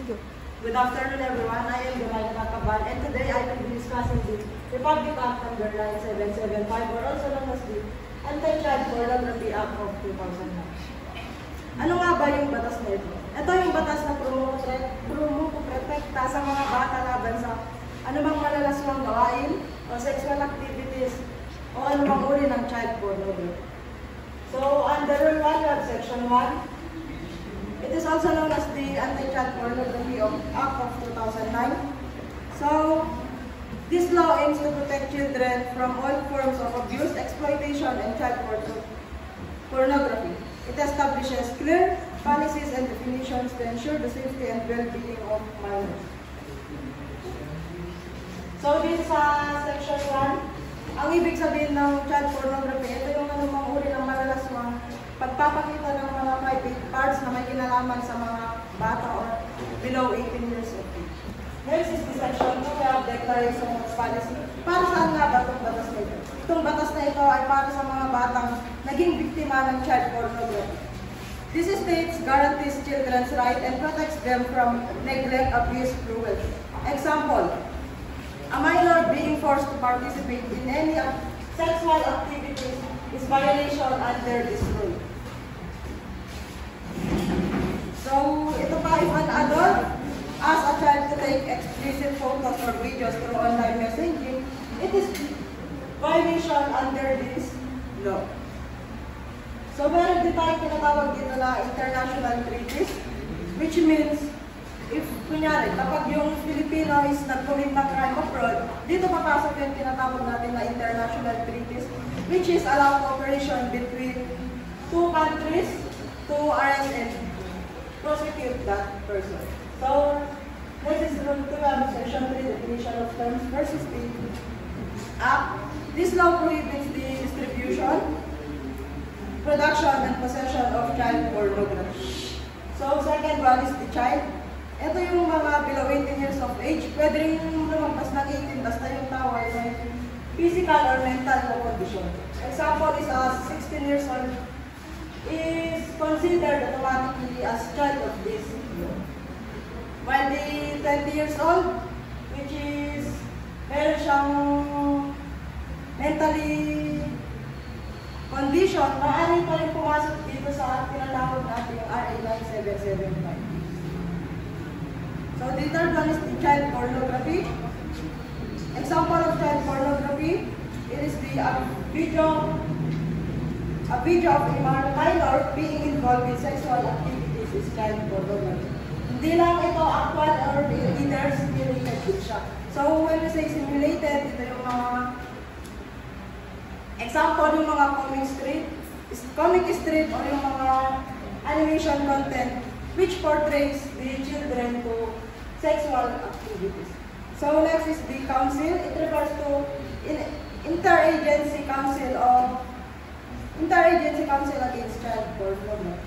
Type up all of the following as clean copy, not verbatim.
Good afternoon, everyone. I am Gumay Nakakabal, and today I will be discussing the Republic Act number 9775, or also known as the Anti-Child Pornography Act of 2009. Ano nga ba yung batas na ito? Ito yung batas na prumuprotekta sa mga bata laban sa anumang malalaswang gawain o sexual activities o anumang uri ng child pornography. So, under Rule 1, we have Section 1. It is also known as the Anti-Child Pornography Act of 2009. So, this law aims to protect children from all forms of abuse, exploitation, and child pornography. It establishes clear policies and definitions to ensure the safety and well-being of minors. So, this is Section 1. Ang ibig sabihin ng child pornography, ito yung anumang uri ng malalaswang pagpapakita ng mga private parts na may kinalaman sa mga bata or below 18 years old. Next is the Section 2, we have Declaration of Policy. Para saan nga ba itong batas na ito? Itong batas na ito ay para sa mga batang naging biktima ng child pornography. This states guarantees children's right and protects them from neglect, abuse, cruelty. Example, a minor being forced to participate in any sexual activities is violation under this rule. So, ito pa, if an adult asks a child to take explicit photos or videos through online messaging, it is violation under this law. So, meron din tayo tinatawag dito na international treaties, which means, if, kunyari, kapag yung Filipino is nag-commit ng crime abroad, dito papasok yung tinatawag natin na international treaties, which is allow cooperation between two countries to arrest and prosecute that person. So, next is Rule 2, Section 3, definition of terms versus the Act. This law prohibits the distribution, production, and possession of child pornography. So, second one is the child. Ito yung mga below 18 years of age, pwede rin lumagpas ng 18 basta yung tao ay may physical or mental condition. Example is 16 years old is considered automatically as child of this. While the 20 years old, which is meron siyang mentally condition, maaari pa rin pumasok dito sa tinatawag natin yung RA 9775. So the third one is the child pornography. Example of child pornography, it is the video of a minor being involved in sexual activities is child pornography. Hindi lang ito actual or either simulated din siya. So when we say simulated, ito yung mga example yung mga comic strip or yung mga animation content which portrays the children to sexual activities. So next is the council. It refers to interagency council against child pornography,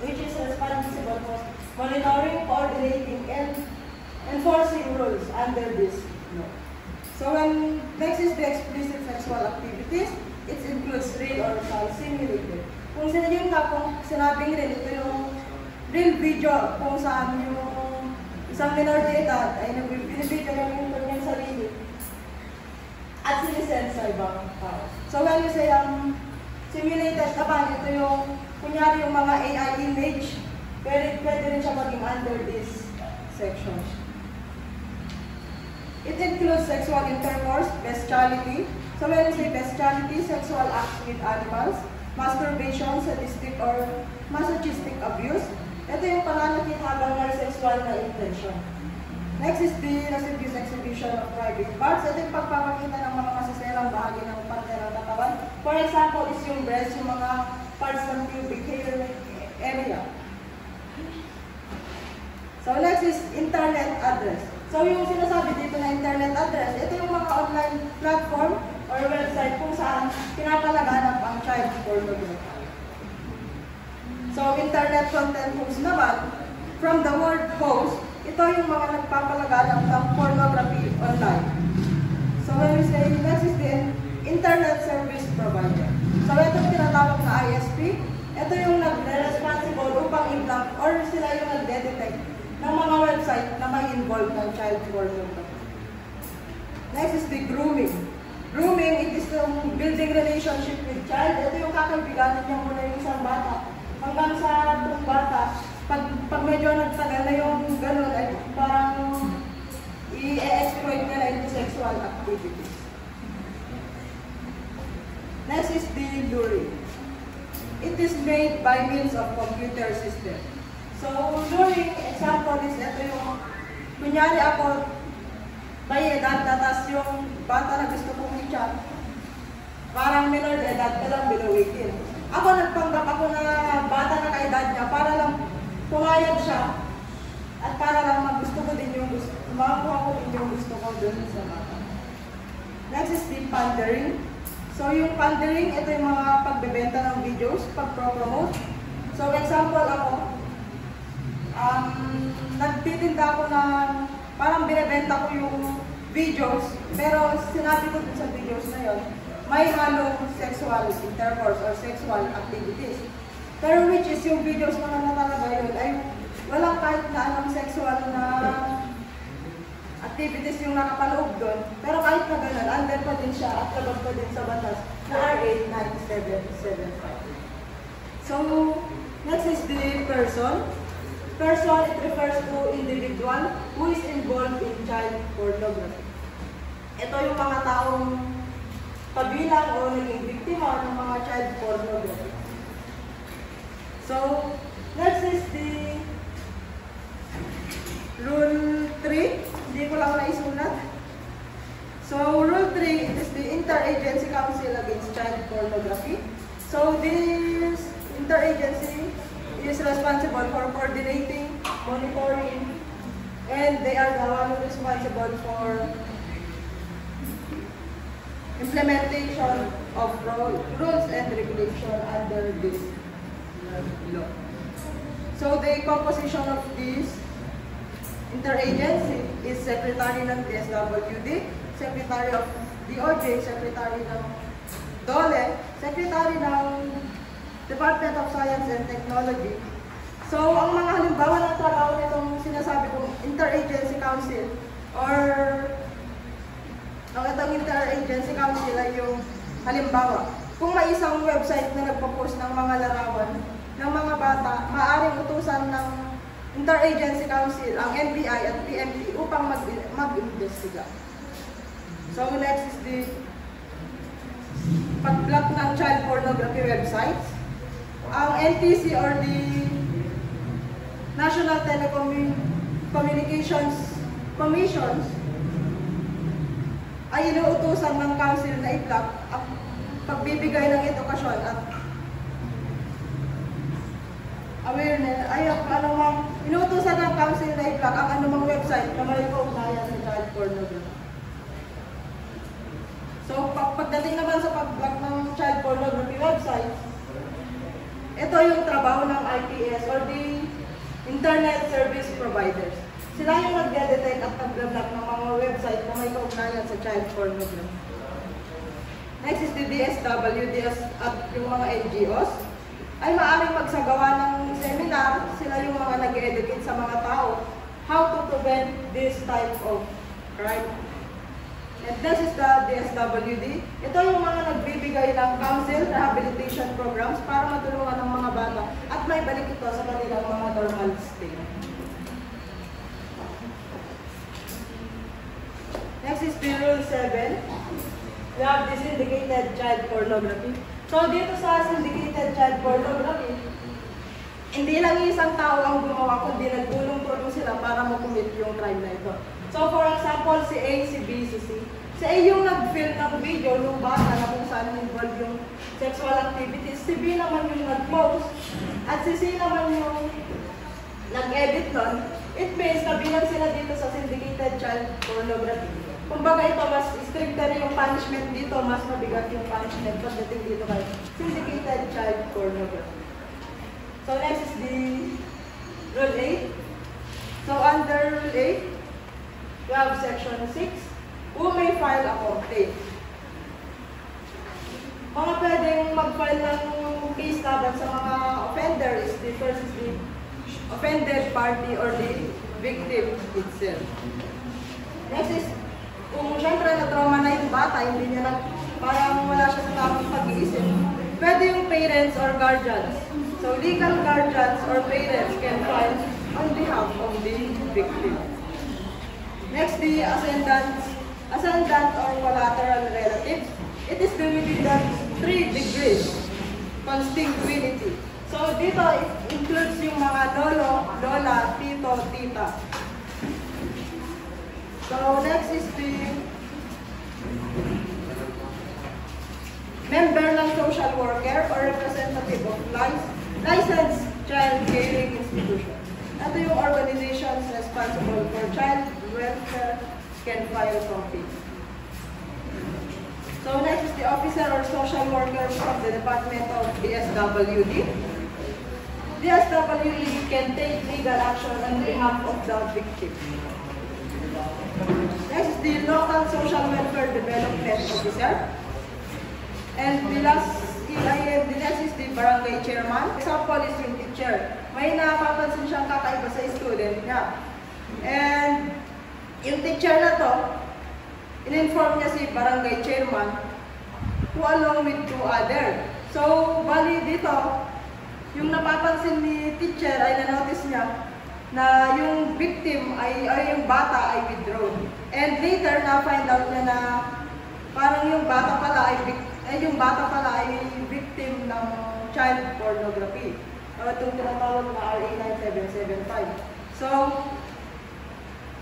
which is responsible for monitoring, coordinating, and enforcing rules under this law. So next is the explicit sexual activities. It includes real or simulated. Kung sinabing real, ito yung real video kung saan yung isang minor de edad ay nagbibideo yung kanyang sarili at sinisend sa ibang tao. So when you say simulated naman, ito yung kunyari yung mga AI image, pwede rin siya maging under this section. It includes sexual intercourse, bestiality. So when you say bestiality, sexual acts with animals, masturbation, sadistic or masochistic abuse. Ito yung pananakit habang may sexual na intention. Next is the lascivious exhibition of private parts. Ito yung pagpapakita ng mga masiselang bahagi ng parte ng katawan. For example, is yung breast, yung mga parts ng pubic hair area. So next is internet address. So yung sinasabi dito na internet address, ito yung mga online platform or website kung saan pinapalaganap ang child pornography. So, internet content host naman, from the word host, ito yung mga nagpapalaganap ng pornography online. So, when we say, next is the internet service provider. So, ito yung tinatawag na ISP. Ito yung nag-responsible upang i-block or sila yung nag-detect ng mga involved ng child pornography. Next is the grooming. Grooming, it is yung building relationship with child. Ito yung kakaibiganan niya muna yung isang bata. Hanggang sa itong bata, pag medyo nagtagal na yung gano'n, ay parang i-exploit nila into sexual activities. Next is the luring. It is made by means of computer system. So, luring, example is ito yung, kunyari ako, may edad na, tas yung bata na gusto kong i-chat, parang minor edad ka lang, below 18. Ako nagpanggap ako na bata na kaedad niya para lang pumayag siya at para lang magusto ko din yung gusto, makakuha ko din yung gusto ko dun sa bata. Next is the pandering. So yung pandering, ito yung mga pagbebenta ng videos, pag-promote. So example ako, nagtitinda ako ng parang binibenta ko yung videos, pero sinabi ko dun sa videos na yun, may halong sexual intercourse or sexual activities. Pero which is yung videos naman na talaga yun ay walang kahit na anong sexual na activities yung nakapaloob doon. Pero kahit na ganun, under pa din siya at labag pa din sa batas na RA 9775. So, next is the person. Person, it refers to individual who is involved in child pornography. Ito yung mga taong kabilang o naging biktima ng mga child pornography. So, next is the Rule 3. Hindi ko lang naisulat. So, Rule 3, it is the Interagency Council Against Child Pornography. So, this interagency is responsible for coordinating, monitoring, and they are the one responsible for implementation of rules and regulation under this law. So the composition of this interagency is Secretary ng DSWD, Secretary of DOJ, Secretary ng DOLE, Secretary ng Department of Science and Technology. So, ang mga halimbawa ng trabaho nitong sinasabi kong Interagency Council or ang itong Interagency Council ay yung halimbawa, kung may isang website na nagpo-post ng mga larawan ng mga bata, maaaring utusan ng Interagency Council ang NBI at PNP upang mag-imbestiga. So, next is the pag-block ng child pornography websites. Ang NTC or the National Telecommunications Commission ay inuutusan ng council na i-block ang pagbibigay ng edukasyon at awareness ay anumang inuutusan ng council na i-block ang anumang website na may kaugnayan sa child pornography. So pagdating naman sa pag-block ng child pornography websites, ito yung trabaho ng ITS or the Internet Service Providers. Sila yung nagde-detect at nag-block ng mga website na may kaugnayan sa child pornography. Next is the DSWD at yung mga NGOs ay maaaring magsagawa ng seminar. Sila yung mga nag-educate sa mga tao how to prevent this type of crime. And this is the DSWD. Ito yung mga nagbibigay ng counsel, rehabilitation programs para matulungan ng mga bata at may balik ito sa kanilang mga normal state. Next is the Rule 7. We have the syndicated child pornography. So dito sa syndicated child pornography, hindi lang isang tao ang gumawa, kundi nagtulong-tulong sila para makumit yung crime na ito. So for example, si A, si B, si C. Si A yung nag-film ng video ng bata na kung saan involved yung sexual activities. Si B naman yung nag-post. At si C naman yung nag-edit nun. It means kabilang sila dito sa syndicated child pornography. Kumbaga ito, mas stricter yung punishment dito, mas mabigat yung punishment pagdating dito kay syndicated child pornography. So next is the Rule 8. So under Rule 8, we have Section 6, who may file a complaint. Mga pwedeng mag-file ng case laban sa mga offender is the first is the offended party or the victim. itself. Next is, kung syempre na-trauma na yung bata, hindi niya parang wala siya sa tamang pag-iisip, pwede yung parents or guardians. So, legal guardians or parents can file on behalf of the victim. Next, the ascendant or collateral relatives. It is within the 3 degrees consanguinity. So, dito it includes yung mga lolo, lola, tito, tita. So, next is the member ng social worker or representative of licensed child caring institution. Ito yung organizations responsible for child welfare can file complaints. So next is the officer or social worker from the Department of DSWD. DSWD can take legal action on behalf of the victim. Next is the local social welfare development officer. And the next is the barangay chairman. Example is yung teacher. May napapansin siyang kakaiba sa student niya. And yung teacher na to, in-inform niya si barangay chairman who along with 2 others. So, bali dito, yung napapansin ni teacher ay na-notice niya na yung victim ay yung bata ay withdrawn. And later, na-find out niya na parang yung bata pala ay victim ng child pornography. Itong tinatawag na RA 9775. So,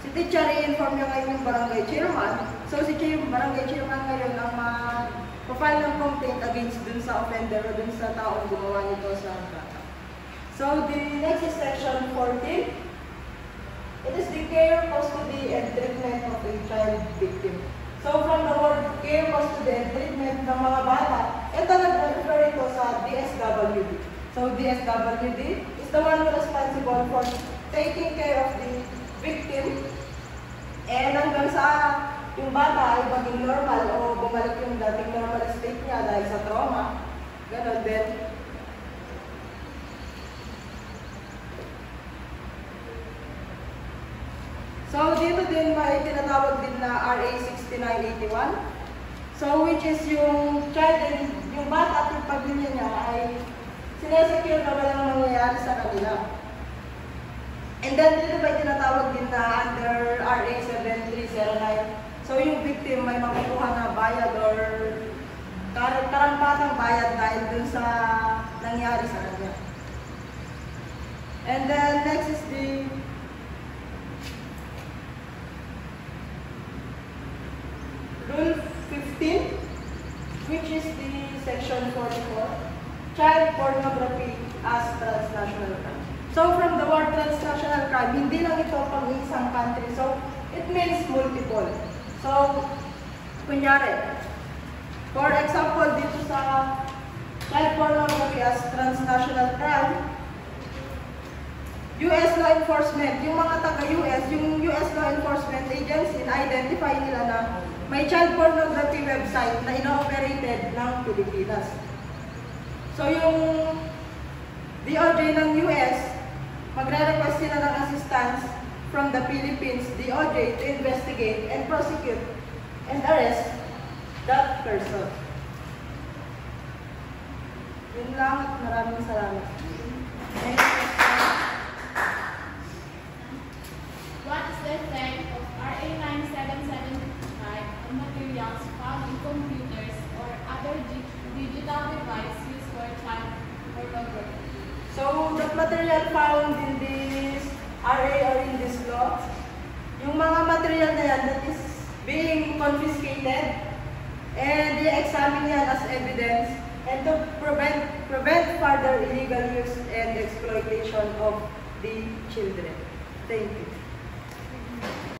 si teacher i-inform niya ngayon yung barangay chairman. So, si barangay chairman ngayon ang file ng complaint against dun sa offender o dun sa taong gumawa nito sa bata. So, the next is section 14. It is the care, custody, and treatment of a child victim. So, from the word care, custody, and treatment ng mga bata, ito nag-refer ito sa DSWD. So, DSWD is the one responsible for taking care of the victim and hanggang sa yung bata ay maging normal o bumalik yung dating normal state niya dahil sa trauma. Ganon din. So, dito din may tinatawag din na RA 6981. So, which is yung child and yung bata at yung pamilya niya ay sinesecure na walang nangyayari sa kanila. And then, dito may tinatawag din na under RA 7309. So, yung victim may makukuha na bayad or karampatang bayad dahil dun sa nangyari sa kanya. And then, next is the Rule 15, which is the section 44, child pornography as transnational crime. So, from the word transnational crime, hindi lang ito pang isang country. So, it means multiple. So, kunyari, for example, dito sa child pornography as transnational crime, US law enforcement, yung mga taga-US, yung US law enforcement agency, na-identify nila na may child pornography website na ino-operated ng Pilipinas. So, yung DOJ ng US, magre-request sila ng assistance from the Philippines DOJ to investigate and prosecute and arrest that person. Yun lang at maraming salamat. Next question. What is the effect of RA 9775 on materials found in computers or other digital devices used for child pornography? So, the material found in this RA or in this law, yung mga material na yan that is being confiscated and i-examine yan as evidence and to prevent further illegal use and exploitation of the children. Thank you.